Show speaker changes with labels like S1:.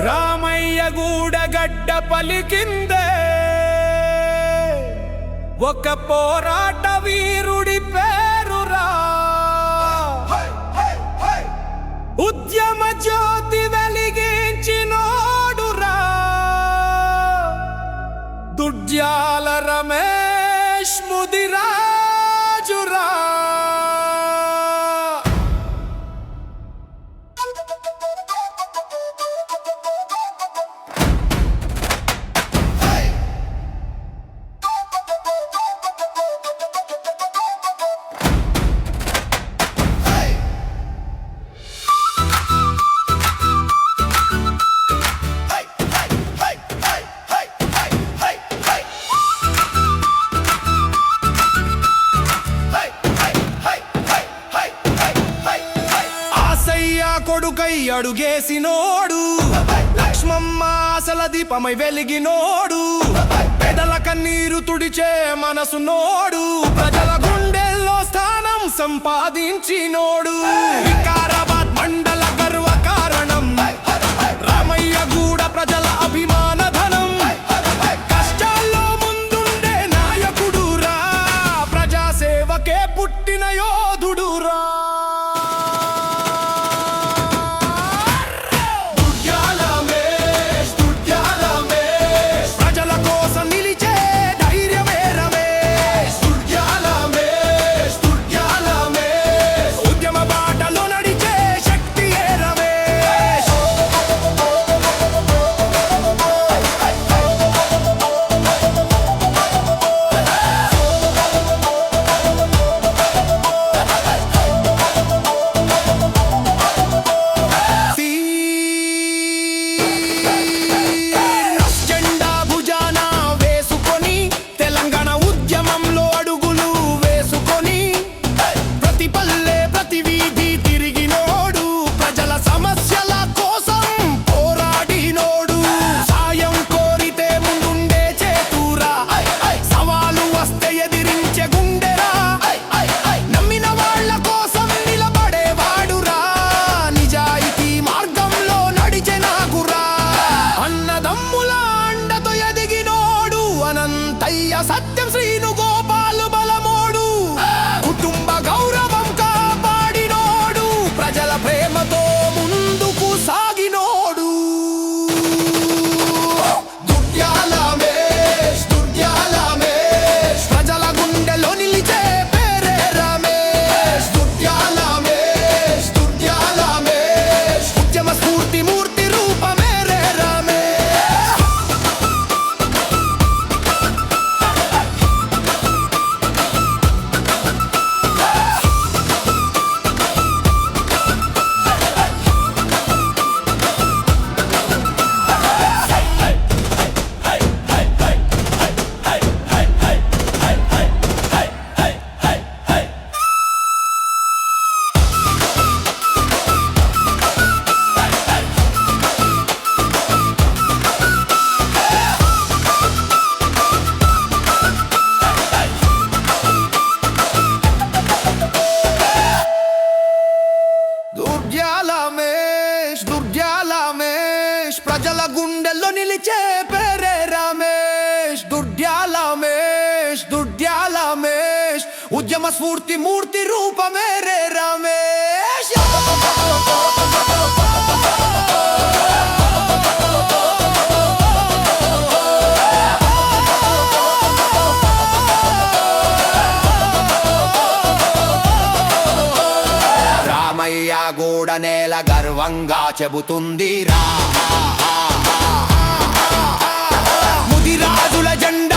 S1: రామయ్య గూడగడ్డ పలికిందే ఒక పోరాట వీరుడి పేరురా, ఉద్యమ జ్యోతి వెలిగించినోడురా, దుర్జాల రమేష్ ముదిరాజురా. కొడుకై అడుగేసినోడు, లక్ష్మమ్మ ఆశల దీపమై వెలిగినోడు, పెదల కన్నీరు తుడిచే మనసునోడు, ప్రజల గుండెల్లో స్థానం సంపాదించినోడు, వికారాబాద్ మండల గర్వ కారణం, రామయ్య గూడ ప్రజల అభిమాన ధనం, కష్టాల్లో ముందుండే నాయకుడురా, ప్రజాసేవకే పుట్టిన యోధుడురా. సత్యం శ్రీను గోపాలు బలమోడు, కుటుంబ గౌరవం కాపాడినోడు, ప్రజల ప్రేమతో ముందుకు సాగినోడు. దుర్జాల రమేష్, దుర్జాల రమేష్, ప్రజల గుండెలో నిలిచే పేరే రమేష్. దుర్జాల రమేష్, దుర్జాల రమేష్, ఉద్యమ స్ఫూర్తి మూర్తి రూపమే రే రమేష్. దుర్జాల రమేష్, దుర్జాల రమేష్, ప్రజల గుండెల్లో నిలిచే పేరే రమేష్. దుర్జాల రమేష్, దుర్జాల రమేష్, ఉద్యమ స్ఫూర్తి మూర్తి రూపమే రే రమేష్. రామయ్య గూడ నేల గర్వంగా చెబుతుంది రా, ముదిరాజుల జెండా